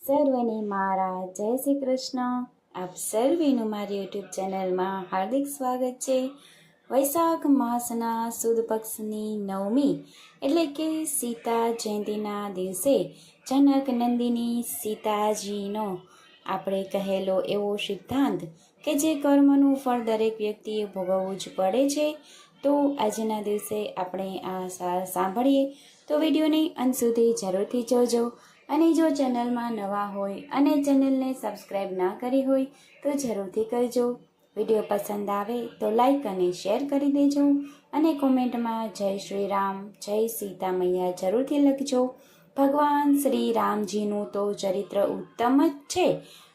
સર્વને મારા જય શ્રી કૃષ્ણ. આપ સર્વેનું મારી યુટ્યુબ ચેનલમાં હાર્દિક સ્વાગત છે. વૈશાખ માસના સુદ પક્ષની નવમી એટલે કે સીતા જયંતિના દિવસે જનક નંદિની સીતાજીનો આપણે કહેલો એવો સિદ્ધાંત કે જે કર્મનું ફળ દરેક વ્યક્તિએ ભોગવવું જ પડે છે. તો આજના દિવસે આપણે આ સાંભળીએ તો વિડીયોને અંત સુધી જરૂરથી જોજો. અને જો ચેનલમાં નવા હોય અને ચેનલને સબસ્ક્રાઈબ ના કરી હોય તો જરૂરથી કરજો. વિડીયો પસંદ આવે તો લાઈક અને શેર કરી દેજો અને કોમેન્ટમાં જય શ્રી રામ, જય સીતા મૈયા જરૂરથી લખજો. ભગવાન શ્રી રામજીનું તો ચરિત્ર ઉત્તમ જ છે,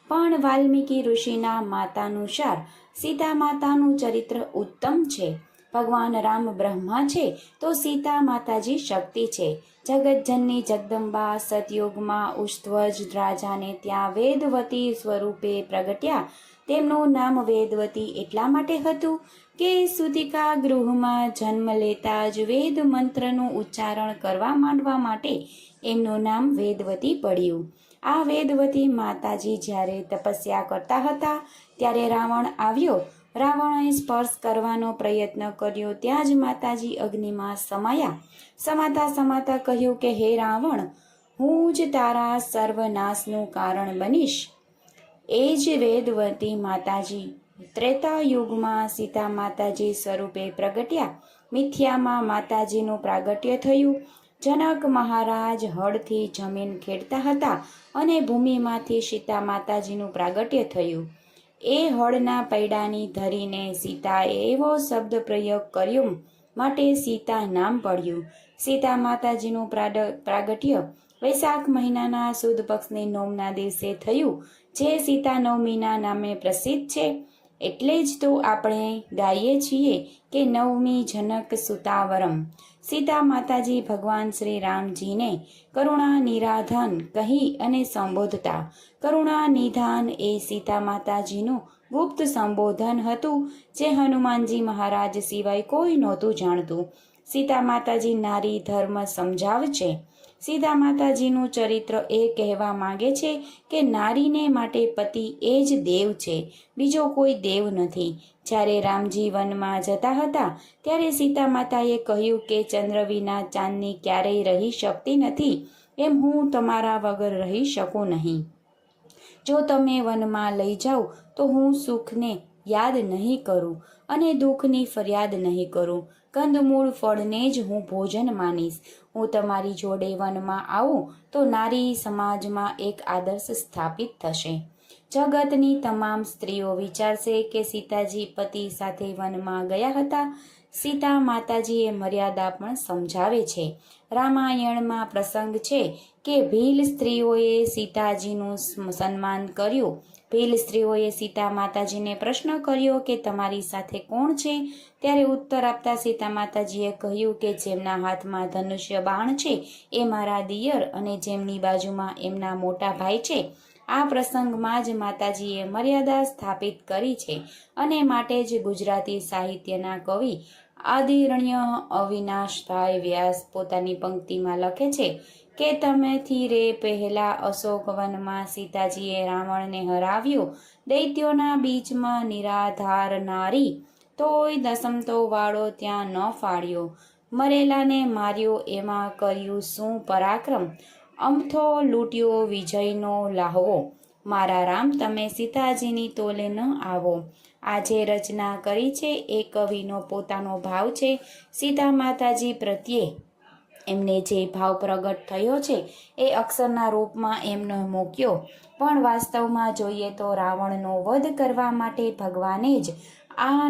પણ વાલ્મીકી ઋષિના માતાનુસાર સીતા માતાનું ચરિત્ર ઉત્તમ છે. ભગવાન રામ બ્રહ્મા છે તો સીતા માતાજી શક્તિ છે. જગતજનની જગદંબા સતયુગમાં ઉષ્ધ્વજ રાજાને ત્યાં વેદવતી સ્વરૂપે પ્રગટ્યા. તેમનું નામ વેદવતી એટલા માટે હતું કે સુતિકા ગૃહમાં જન્મ લેતા જ વેદ મંત્રનું ઉચ્ચારણ કરવા માંડવા માટે એમનું નામ વેદવતી પડ્યું. આ વેદવતી માતાજી જ્યારે તપસ્યા કરતા હતા ત્યારે રાવણ આવ્યો. રાવણે સ્પર્શ કરવાનો પ્રયત્ન કર્યો ત્યાં જ માતાજી અગ્નિમાં સમાયા. સમાતા કહ્યું કે હે રાવણ, હું જ તારા સર્વનાશનું કારણ બનીશ. એ જ વેદવતી માતાજી ત્રેતા યુગમાં સીતા માતાજી સ્વરૂપે પ્રગટ્યા. મિથ્યામાં માતાજીનું પ્રાગટ્ય થયું. જનક મહારાજ હળથી જમીન ખેડતા હતા અને ભૂમિમાંથી સીતા માતાજીનું પ્રાગટ્ય થયું. એ હળના પૈડાની ધરીને સીતાએ એવો શબ્દ પ્રયોગ કર્યો માટે સીતા નામ પડ્યું. સીતા માતાજીનું પ્રાગટ્ય વૈશાખ મહિનાના સુદ પક્ષની નોમના દિવસે થયું, જે સીતા નવમીના નામે પ્રસિદ્ધ છે. એટલે જ તો આપણે ગાઈએ છીએ કે નવમી જનક સુતાવરમ. સીતા માતાજી ભગવાન શ્રી રામજીને કરુણા નિરાધાન કહી અને સંબોધતા. કરુણા નિધાન એ સીતા માતાજીનું ગુપ્ત સંબોધન હતું, જે હનુમાનજી મહારાજ સિવાય કોઈ નહોતું જાણતું. સીતા માતાજી નારી ધર્મ સમજાવે છે. સીતા માતાજીનું ચરિત્ર એ કહેવા માંગે છે કે નારીને માટે પતિ એ જ દેવ છે, બીજો કોઈ દેવ નથી. જ્યારે રામજી વનમાં જતા હતા ત્યારે સીતા માતાએ કહ્યું કે ચંદ્ર વિના ચાંદની ક્યારેય રહી શકતી નથી, એમ હું તમારા વગર રહી શકું નહીં. જો તમે વનમાં લઈ જાઓ તો હું સુખને યાદ નહીં કરું અને દુઃખની ફરિયાદ નહીં કરું. કંદમૂળ ફળને જ હું ભોજન માનીશ. હું તમારી જોડે વનમાં આવું તો નારી સમાજમાં એક આદર્શ સ્થાપિત થશે. જગતની તમામ સ્ત્રીઓ વિચારશે કે સીતાજી પતિ સાથે વનમાં ગયા હતા. સીતા માતાજીએ મર્યાદા પણ સમજાવે છે. રામાયણમાં પ્રસંગ છે કે ભીલ સ્ત્રીઓએ સીતાજીનું સન્માન કર્યું. ભીલ સ્ત્રીઓએ સીતા માતાજીને પ્રશ્ન કર્યો કે તમારી સાથે કોણ છે? ત્યારે ઉત્તર આપતા સીતા માતાજીએ કહ્યું કે જેમના હાથમાં ધનુષ્ય બાણ છે એ મારા દિયર અને જેમની બાજુમાં એમના મોટા ભાઈ છે. આ પ્રસંગમાં જ માતાજીએ મર્યાદા સ્થાપિત કરી છે અને માટે જ ગુજરાતી સાહિત્યના કવિ આદરણીય અવિનાશભાઈ વ્યાસ પોતાની પંક્તિમાં લખે છે કે તમેથી રે પહેલા અશોકવનમાં સીતાજીએ રાવણને હરાવ્યો. દૈત્યોના બીચમાં નિરાધાર નારી, તોય દસમતો વાળો ત્યાં ન ફાળ્યો. મરેલાને માર્યો એમાં કર્યું શું પરાક્રમ, અમથો લૂંટ્યો વિજયનો લાહવો. મારા રામ, તમે સીતાજીની તોલે ન આવો. આ જે રચના કરી છે એ કવિનો પોતાનો ભાવ છે. સીતા માતાજી પ્રત્યે એમને જે ભાવ પ્રગટ થયો છે એ અક્ષરના રૂપમાં એમનો મૂક્યો. પણ વાસ્તવમાં જોઈએ તો રાવણનો વધ કરવા માટે ભગવાને જ આ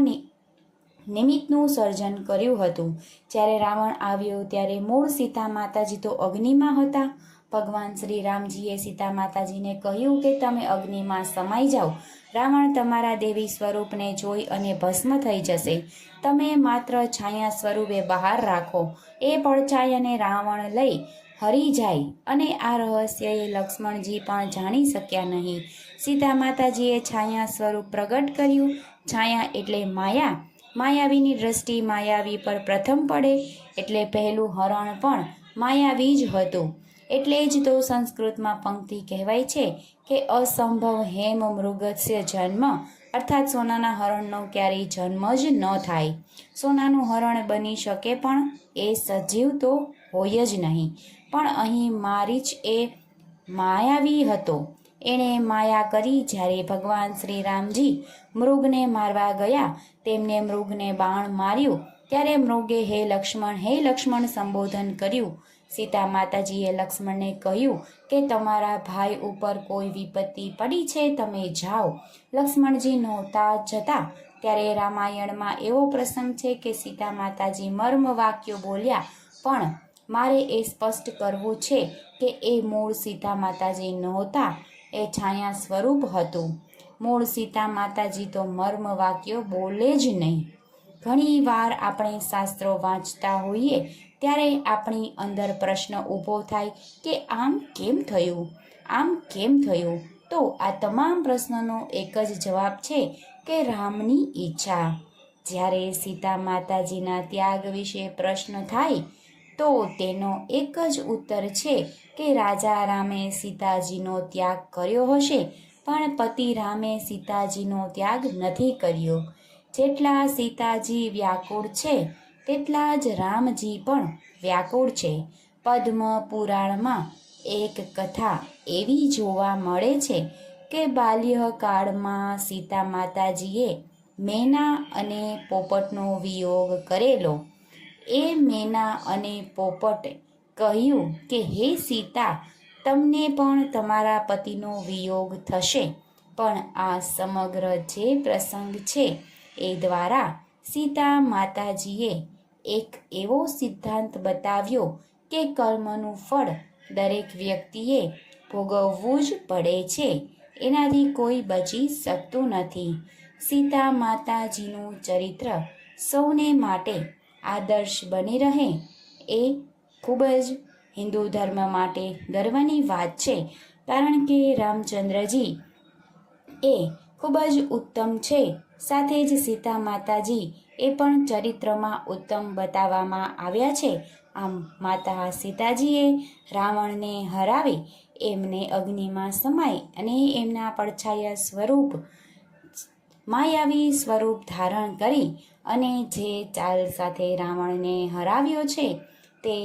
નિમિત્તનું સર્જન કર્યું હતું. જ્યારે રાવણ આવ્યો ત્યારે મૂળ સીતા માતાજી તો અગ્નિમાં હતા. ભગવાન શ્રી રામજીએ સીતા માતાજીને કહ્યું કે તમે અગ્નિમાં સમાઈ જાઓ. રાવણ તમારા દેવી સ્વરૂપને જોઈ અને ભસ્મ થઈ જશે. તમે માત્ર છાયા સ્વરૂપે બહાર રાખો. એ પડછાયાને રાવણ લઈ હરી જાય અને આ રહસ્ય એ લક્ષ્મણજી પણ જાણી શક્યા નહીં. સીતા માતાજીએ છાયા સ્વરૂપ પ્રગટ કર્યું. છાયા એટલે માયા. માયાવીની દ્રષ્ટિ માયાવી પર પ્રથમ પડે એટલે પહેલું હરણ પણ માયાવી જ હતું. એટલે જ તો સંસ્કૃતમાં પંક્તિ કહેવાય છે કે અસંભવ હેમ મૃગસ્ય જન્મ, અર્થાત સોનાના હરણનો ક્યારેય જન્મ જ ન થાય. સોનાનું હરણ બની શકે પણ એ સજીવ તો હોય જ નહીં. પણ અહીં મારીચ એ માયાવી હતો. એણે માયા કરી. જ્યારે ભગવાન શ્રી રામજી મૃગને મારવા ગયા, તેમને મૃગને બાણ માર્યું, ત્યારે મૃગે હે લક્ષ્મણ સંબોધન કર્યું. સીતા માતાજીએ લક્ષ્મણને કહ્યું કે તમારા ભાઈ ઉપર કોઈ વિપત્તિ પડી છે, તમે જાઓ. લક્ષ્મણજી નહોતા જતા. ત્યારે રામાયણમાં એવો પ્રસંગ છે કે સીતા માતાજી મર્મ વાક્યો બોલ્યા, પણ મારે એ સ્પષ્ટ કરવું છે કે એ મૂળ સીતા માતાજી નહોતા, એ છાયા સ્વરૂપ હતું. મૂળ સીતા માતાજી તો મર્મ વાક્યો બોલે જ નહીં. ઘણી વાર આપણે શાસ્ત્રો વાંચતા હોઈએ ત્યારે આપણી અંદર પ્રશ્ન ઊભો થાય કે આમ કેમ થયું? તો આ તમામ પ્રશ્નોનો એક જ જવાબ છે કે રામની ઈચ્છા. જ્યારે સીતા માતાજીના ત્યાગ વિશે પ્રશ્ન થાય તો તેનો એક જ ઉત્તર છે કે રાજા રામે સીતાજીનો ત્યાગ કર્યો હશે, પણ પતિ રામે સીતાજીનો ત્યાગ નથી કર્યો. જેટલા સીતાજી વ્યાકુળ છે તેટલા જ રામજી પણ વ્યાકુળ છે. પદ્મ પુરાણમાં એક કથા એવી જોવા મળે છે કે બાલ્યકાળમાં સીતા માતાજીએ મેના અને પોપટનો વિયોગ કરેલો. એ મેના અને પોપટે કહ્યું કે હે સીતા, તમને પણ તમારા પતિનો વિયોગ થશે. પણ આ સમગ્ર જે પ્રસંગ છે એ દ્વારા સીતા માતાજીએ એક એવો સિદ્ધાંત બતાવ્યો કે કર્મનું ફળ દરેક વ્યક્તિએ ભોગવવું જ પડે છે, એનાથી કોઈ બચી શકતું નથી. સીતા માતાજીનું ચરિત્ર સૌને માટે આદર્શ બની રહે એ ખૂબ જ હિન્દુ ધર્મ માટે ગર્વની વાત છે, કારણ કે રામચંદ્રજી એ ખૂબ જ ઉત્તમ છે. સાથે જ સીતા માતાજી એ પણ ચરિત્રમાં ઉત્તમ બતાવવામાં આવ્યા છે. આમ માતા સીતાજીએ રાવણને હરાવી એમને અગ્નિમાં સમાઈ અને એમના પડછાયા સ્વરૂપ માયાવી સ્વરૂપ ધારણ કરી અને જે ચાલ સાથે રાવણને હરાવ્યો છે તે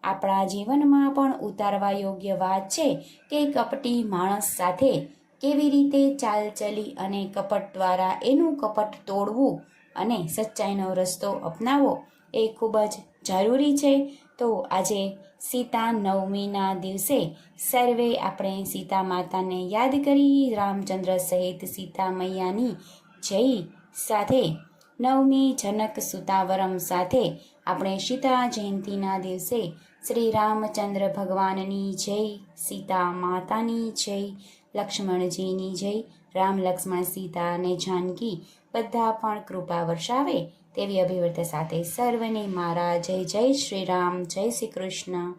આપણા જીવનમાં પણ ઉતારવા યોગ્ય વાત છે કે કપટી માણસ સાથે કેવી રીતે ચાલ ચલી અને કપટ દ્વારા એનું કપટ તોડવું અને સચ્ચાઈનો રસ્તો અપનાવવો એ ખૂબ જ જરૂરી છે. તો આજે સીતા નવમીના દિવસે સર્વે આપણે સીતા માતાને યાદ કરી રામચંદ્ર સહિત સીતા મૈયાની જય સાથે નવમી જનક સુતાવરમ સાથે આપણે સીતા જયંતીના દિવસે શ્રી રામચંદ્ર ભગવાનની જય, સીતા માતાની જય, લક્ષ્મણજીની જય. રામ લક્ષ્મણ સીતા અને જાનકી બધા પણ કૃપા વર્ષાવે તેવી અભિવર્ત સાથે સર્વને મારા જય જય શ્રી રામ, જય શ્રી કૃષ્ણ.